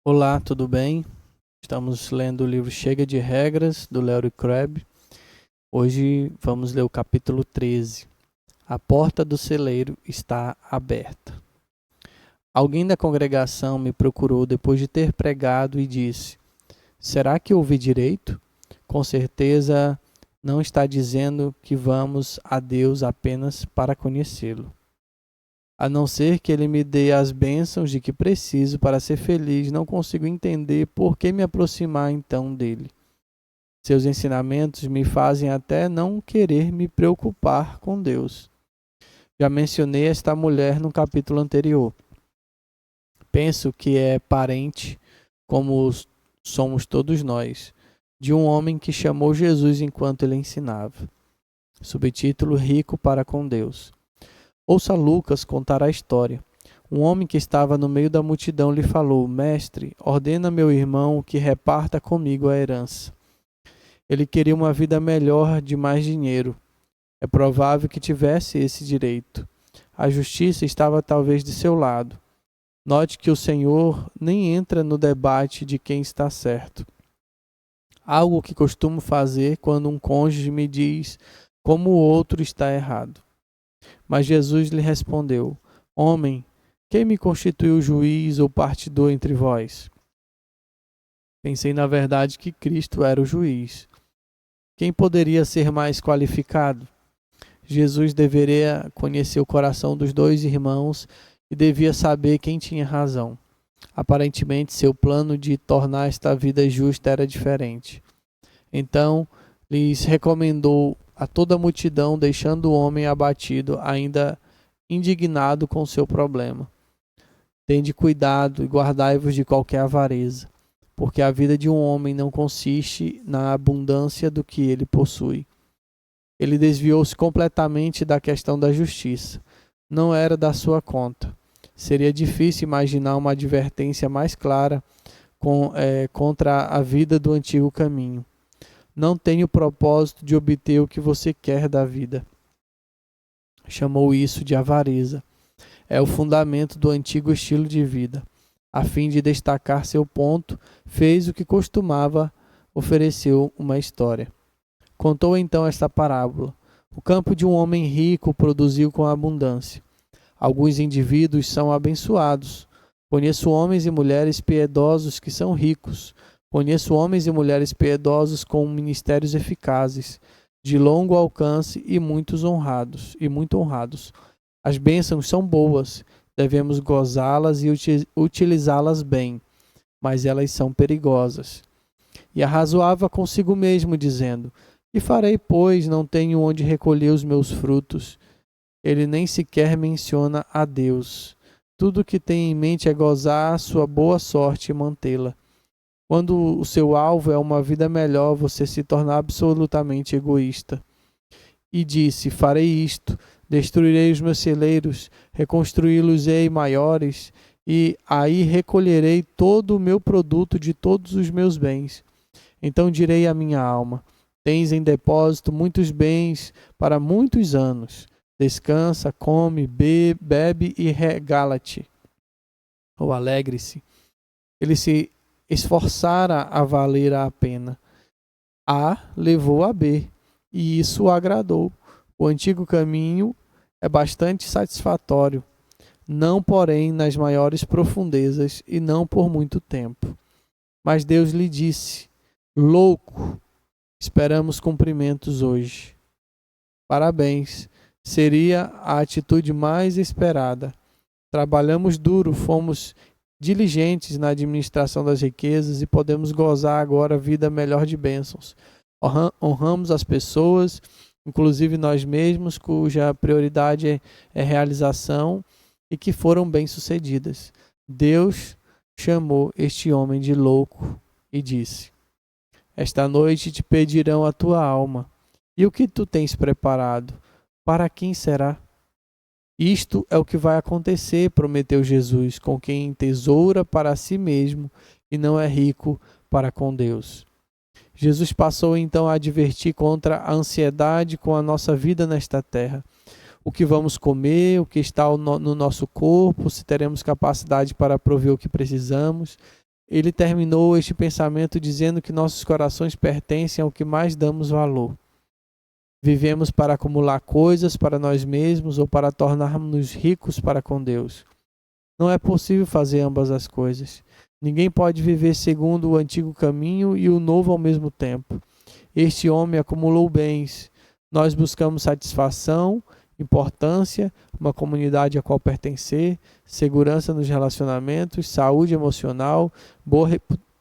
Olá, tudo bem? Estamos lendo o livro Chega de Regras, do Larry Crabb. Hoje vamos ler o capítulo 13. A porta do celeiro está aberta. Alguém da congregação me procurou depois de ter pregado e disse: será que ouvi direito? Com certeza não está dizendo que vamos a Deus apenas para conhecê-lo. A não ser que ele me dê as bênçãos de que preciso para ser feliz, não consigo entender por que me aproximar então dele. Seus ensinamentos me fazem até não querer me preocupar com Deus. Já mencionei esta mulher no capítulo anterior. Penso que é parente, como somos todos nós, de um homem que chamou Jesus enquanto ele ensinava. Subtítulo: Rico para com Deus. Ouça Lucas contar a história. Um homem que estava no meio da multidão lhe falou: Mestre, ordena meu irmão que reparta comigo a herança. Ele queria uma vida melhor de mais dinheiro. É provável que tivesse esse direito. A justiça estava talvez de seu lado. Note que o Senhor nem entra no debate de quem está certo. Algo que costumo fazer quando um cônjuge me diz como o outro está errado. Mas Jesus lhe respondeu: Homem, quem me constituiu juiz ou partidor entre vós? Pensei na verdade que Cristo era o juiz. Quem poderia ser mais qualificado? Jesus deveria conhecer o coração dos dois irmãos e devia saber quem tinha razão. Aparentemente, seu plano de tornar esta vida justa era diferente. Então, lhes recomendou a toda a multidão, deixando o homem abatido, ainda indignado com seu problema. Tende cuidado e guardai-vos de qualquer avareza, porque a vida de um homem não consiste na abundância do que ele possui. Ele desviou-se completamente da questão da justiça. Não era da sua conta. Seria difícil imaginar uma advertência mais clara contra a vida do antigo caminho. Não tenho o propósito de obter o que você quer da vida. Chamou isso de avareza. É o fundamento do antigo estilo de vida. A fim de destacar seu ponto, fez o que costumava, ofereceu uma história. Contou então esta parábola. O campo de um homem rico produziu com abundância. Alguns indivíduos são abençoados. Conheço homens e mulheres piedosos que são ricos. Conheço homens e mulheres piedosos com ministérios eficazes, de longo alcance e muito honrados. As bênçãos são boas, devemos gozá-las e utilizá-las bem, mas elas são perigosas. E arrazoava consigo mesmo, dizendo: que farei, pois não tenho onde recolher os meus frutos? Ele nem sequer menciona a Deus. Tudo o que tem em mente é gozar a sua boa sorte e mantê-la. Quando o seu alvo é uma vida melhor, você se torna absolutamente egoísta. E disse: farei isto, destruirei os meus celeiros, reconstruí-los-ei maiores, e aí recolherei todo o meu produto de todos os meus bens. Então direi à minha alma: tens em depósito muitos bens para muitos anos. Descansa, come, bebe e regala-te. Ou alegre-se. Ele se esforçara a valer a pena. A levou a B, e isso o agradou. O antigo caminho é bastante satisfatório, não porém nas maiores profundezas e não por muito tempo. Mas Deus lhe disse: louco, esperamos cumprimentos hoje. Parabéns, seria a atitude mais esperada. Trabalhamos duro, fomos diligentes na administração das riquezas e podemos gozar agora a vida melhor de bênçãos. Honramos as pessoas, inclusive nós mesmos, cuja prioridade é realização e que foram bem-sucedidas. Deus chamou este homem de louco e disse: esta noite te pedirão a tua alma. E o que tu tens preparado? Para quem será? Isto é o que vai acontecer, prometeu Jesus, com quem tesoura para si mesmo e não é rico para com Deus. Jesus passou então a advertir contra a ansiedade com a nossa vida nesta terra. O que vamos comer, o que está no nosso corpo, se teremos capacidade para prover o que precisamos. Ele terminou este pensamento dizendo que nossos corações pertencem ao que mais damos valor. Vivemos para acumular coisas para nós mesmos ou para tornarmos-nos ricos para com Deus. Não é possível fazer ambas as coisas. Ninguém pode viver segundo o antigo caminho e o novo ao mesmo tempo. Este homem acumulou bens. Nós buscamos satisfação, importância, uma comunidade a qual pertencer, segurança nos relacionamentos, saúde emocional, boa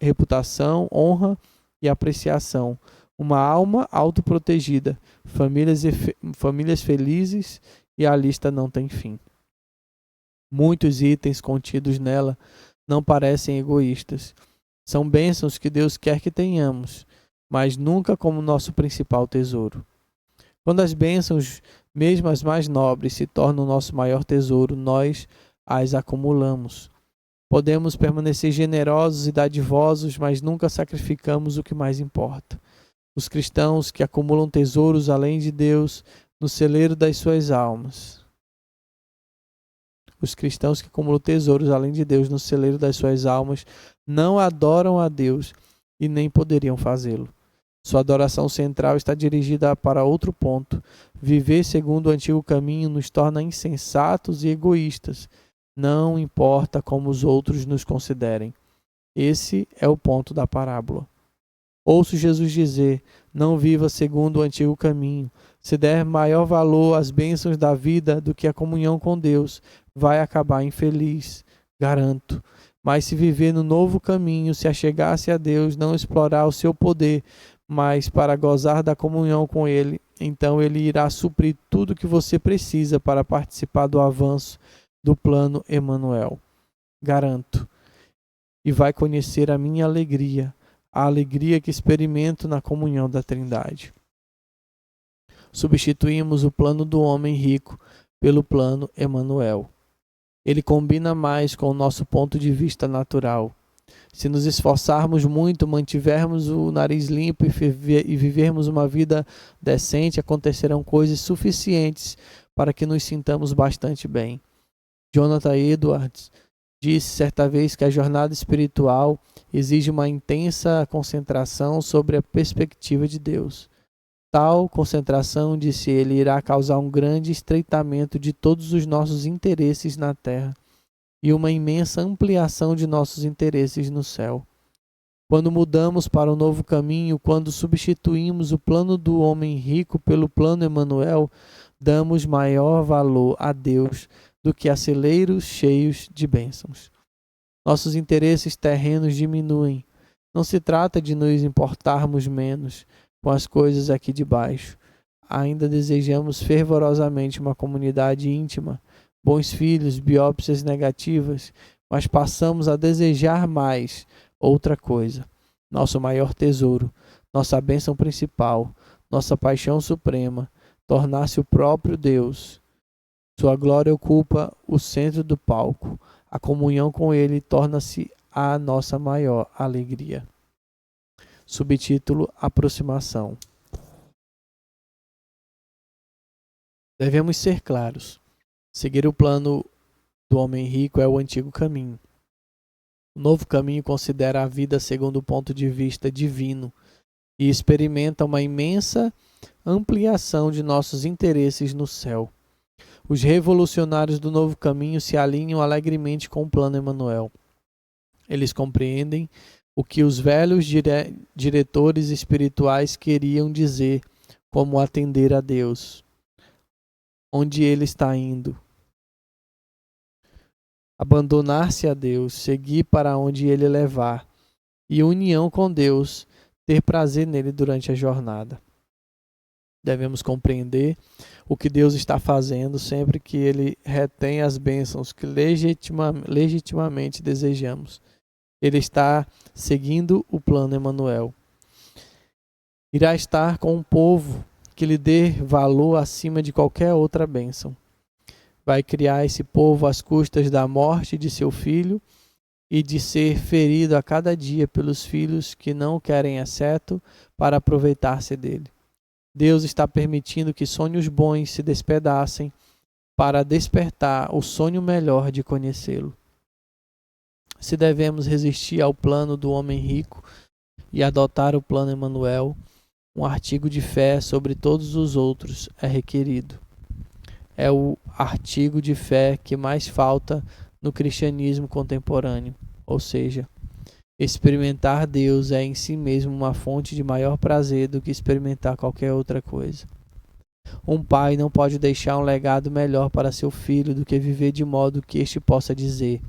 reputação, honra e apreciação. Uma alma autoprotegida, famílias felizes, e a lista não tem fim. Muitos itens contidos nela não parecem egoístas. São bênçãos que Deus quer que tenhamos, mas nunca como nosso principal tesouro. Quando as bênçãos, mesmo as mais nobres, se tornam nosso maior tesouro, nós as acumulamos. Podemos permanecer generosos e dadivosos, mas nunca sacrificamos o que mais importa. Os cristãos que acumulam tesouros além de Deus no celeiro das suas almas. Os cristãos que acumulam tesouros além de Deus no celeiro das suas almas não adoram a Deus e nem poderiam fazê-lo. Sua adoração central está dirigida para outro ponto. Viver segundo o antigo caminho nos torna insensatos e egoístas. Não importa como os outros nos considerem. Esse é o ponto da parábola. Ouço Jesus dizer: não viva segundo o antigo caminho. Se der maior valor às bênçãos da vida do que a comunhão com Deus, vai acabar infeliz, garanto. Mas se viver no novo caminho, se achegar-se a Deus, não explorar o seu poder, mas para gozar da comunhão com Ele, então Ele irá suprir tudo o que você precisa para participar do avanço do plano Emanuel. Garanto. E vai conhecer a minha alegria, a alegria que experimento na comunhão da Trindade. Substituímos o plano do homem rico pelo plano Emanuel. Ele combina mais com o nosso ponto de vista natural. Se nos esforçarmos muito, mantivermos o nariz limpo e vivermos uma vida decente, acontecerão coisas suficientes para que nos sintamos bastante bem. Jonathan Edwards disse certa vez que a jornada espiritual exige uma intensa concentração sobre a perspectiva de Deus. Tal concentração, disse ele, irá causar um grande estreitamento de todos os nossos interesses na terra e uma imensa ampliação de nossos interesses no céu. Quando mudamos para o novo caminho, quando substituímos o plano do homem rico pelo plano Emanuel, damos maior valor a Deus do que a celeiros cheios de bênçãos. Nossos interesses terrenos diminuem. Não se trata de nos importarmos menos com as coisas aqui de baixo. Ainda desejamos fervorosamente uma comunidade íntima, bons filhos, biópsias negativas, mas passamos a desejar mais outra coisa. Nosso maior tesouro, nossa bênção principal, nossa paixão suprema, tornar-se o próprio Deus. Sua glória ocupa o centro do palco. A comunhão com Ele torna-se a nossa maior alegria. Subtítulo: Aproximação. Devemos ser claros. Seguir o plano do homem rico é o antigo caminho. O novo caminho considera a vida segundo o ponto de vista divino e experimenta uma imensa ampliação de nossos interesses no céu. Os revolucionários do novo caminho se alinham alegremente com o plano Emanuel. Eles compreendem o que os velhos diretores espirituais queriam dizer, como atender a Deus, onde Ele está indo. Abandonar-se a Deus, seguir para onde Ele levar, e união com Deus, ter prazer nele durante a jornada. Devemos compreender o que Deus está fazendo sempre que Ele retém as bênçãos que legitimamente desejamos. Ele está seguindo o plano Emanuel. Irá estar com um povo que lhe dê valor acima de qualquer outra bênção. Vai criar esse povo às custas da morte de seu filho e de ser ferido a cada dia pelos filhos que não querem exceto para aproveitar-se dele. Deus está permitindo que sonhos bons se despedacem para despertar o sonho melhor de conhecê-lo. Se devemos resistir ao plano do homem rico e adotar o plano Emanuel, um artigo de fé sobre todos os outros é requerido. É o artigo de fé que mais falta no cristianismo contemporâneo, ou seja, experimentar Deus é em si mesmo uma fonte de maior prazer do que experimentar qualquer outra coisa. Um pai não pode deixar um legado melhor para seu filho do que viver de modo que este possa dizer: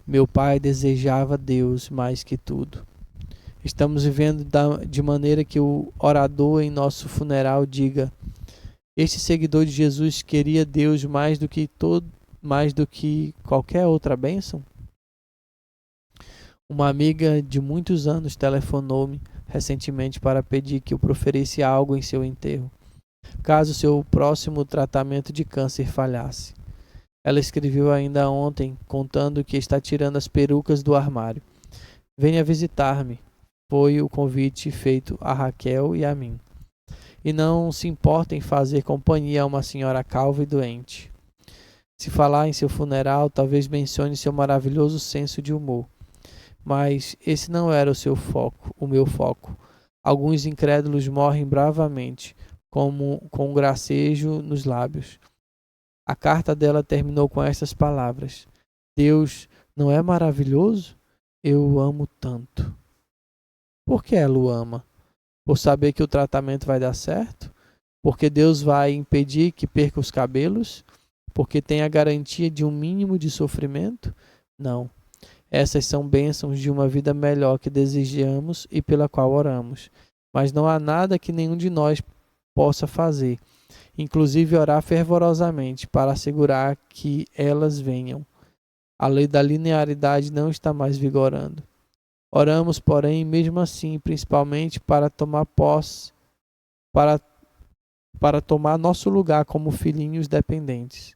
meu pai desejava Deus mais que tudo. Estamos vivendo de maneira que o orador em nosso funeral diga: este seguidor de Jesus queria Deus mais do que qualquer outra bênção? Uma amiga de muitos anos telefonou-me recentemente para pedir que eu proferisse algo em seu enterro, caso seu próximo tratamento de câncer falhasse. Ela escreveu ainda ontem, contando que está tirando as perucas do armário. Venha visitar-me, foi o convite feito a Raquel e a mim. E não se importa em fazer companhia a uma senhora calva e doente. Se falar em seu funeral, talvez mencione seu maravilhoso senso de humor. Mas esse não era o meu foco. Alguns incrédulos morrem bravamente, com um gracejo nos lábios. A carta dela terminou com estas palavras: Deus não é maravilhoso? Eu o amo tanto. Por que ela o ama? Por saber que o tratamento vai dar certo? Porque Deus vai impedir que perca os cabelos? Porque tem a garantia de um mínimo de sofrimento? Não. Essas são bênçãos de uma vida melhor que desejamos e pela qual oramos. Mas não há nada que nenhum de nós possa fazer, inclusive orar fervorosamente para assegurar que elas venham. A lei da linearidade não está mais vigorando. Oramos, porém, mesmo assim, principalmente para tomar posse, para tomar nosso lugar como filhinhos dependentes.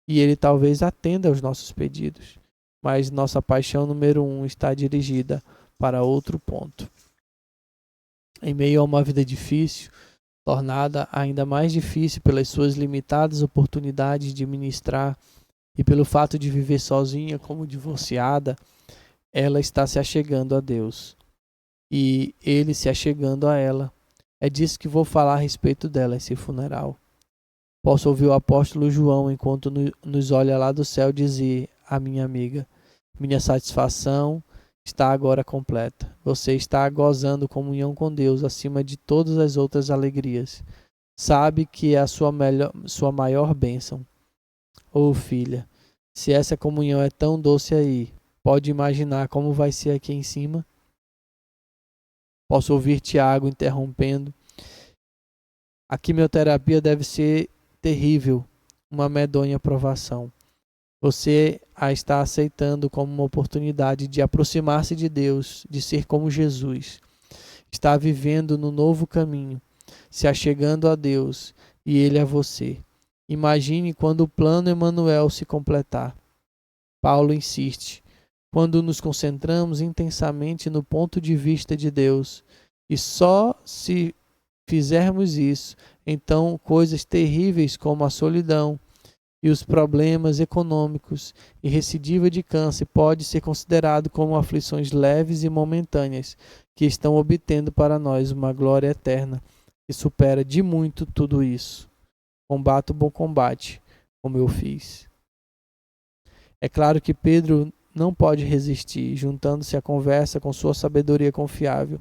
E ele talvez atenda aos nossos pedidos, mas nossa paixão número 1 está dirigida para outro ponto. Em meio a uma vida difícil, tornada ainda mais difícil pelas suas limitadas oportunidades de ministrar e pelo fato de viver sozinha como divorciada, ela está se achegando a Deus e ele se achegando a ela. É disso que vou falar a respeito dela, esse funeral. Posso ouvir o apóstolo João, enquanto nos olha lá do céu, dizer à minha amiga: minha satisfação está agora completa. Você está gozando comunhão com Deus acima de todas as outras alegrias. Sabe que é a sua maior bênção. Oh, filha, se essa comunhão é tão doce aí, pode imaginar como vai ser aqui em cima? Posso ouvir Tiago interrompendo. A quimioterapia deve ser terrível, uma medonha provação. Você a está aceitando como uma oportunidade de aproximar-se de Deus, de ser como Jesus. Está vivendo no novo caminho, se achegando a Deus e Ele a você. Imagine quando o plano Emanuel se completar. Paulo insiste: quando nos concentramos intensamente no ponto de vista de Deus, e só se fizermos isso, então coisas terríveis como a solidão e os problemas econômicos e recidiva de câncer pode ser considerado como aflições leves e momentâneas que estão obtendo para nós uma glória eterna que supera de muito tudo isso. Combata o bom combate, como eu fiz. É claro que Pedro não pode resistir, juntando-se à conversa com sua sabedoria confiável.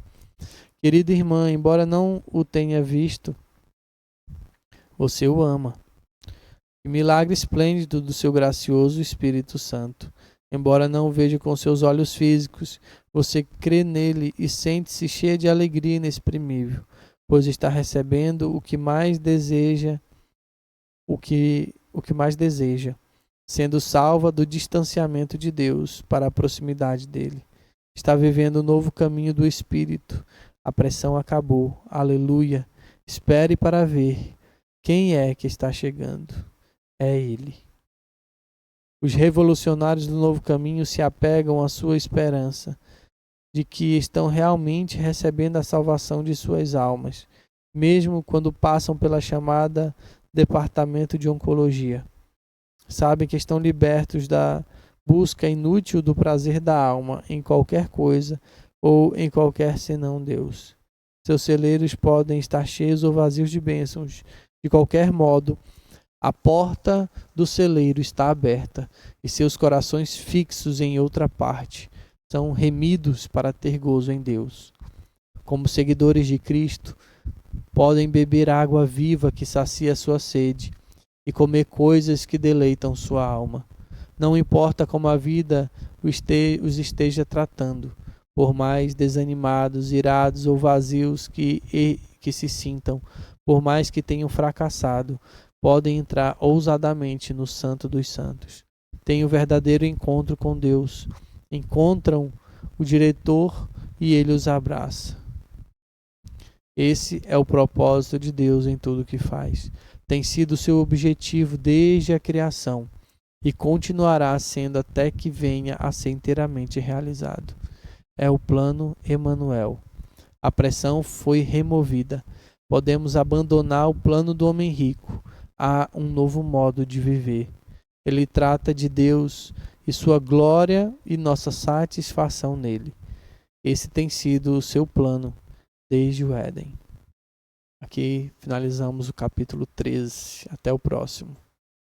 Querida irmã, embora não o tenha visto, você o ama. Que milagre esplêndido do seu gracioso Espírito Santo. Embora não o veja com seus olhos físicos, você crê nele e sente-se cheia de alegria inexprimível, pois está recebendo o que mais deseja, sendo salva do distanciamento de Deus para a proximidade dele. Está vivendo o novo caminho do Espírito. A pressão acabou. Aleluia. Espere para ver quem é que está chegando. É Ele. Os revolucionários do novo caminho se apegam à sua esperança de que estão realmente recebendo a salvação de suas almas, mesmo quando passam pela chamada departamento de oncologia. Sabem que estão libertos da busca inútil do prazer da alma em qualquer coisa ou em qualquer senão Deus. Seus celeiros podem estar cheios ou vazios de bênçãos. De qualquer modo, a porta do celeiro está aberta e seus corações fixos em outra parte são remidos para ter gozo em Deus. Como seguidores de Cristo, podem beber água viva que sacia sua sede e comer coisas que deleitam sua alma. Não importa como a vida os esteja tratando, por mais desanimados, irados ou vazios que se sintam, por mais que tenham fracassado, podem entrar ousadamente no Santo dos Santos. Têm o verdadeiro encontro com Deus, encontram o diretor e ele os abraça. Esse é o propósito de Deus em tudo o que faz. Tem sido seu objetivo desde a criação e continuará sendo até que venha a ser inteiramente realizado. É o plano Emanuel. A pressão foi removida. Podemos abandonar o plano do homem rico. Há um novo modo de viver. Ele trata de Deus e sua glória e nossa satisfação nele. Esse tem sido o seu plano desde o Éden. Aqui finalizamos o capítulo 13. Até o próximo.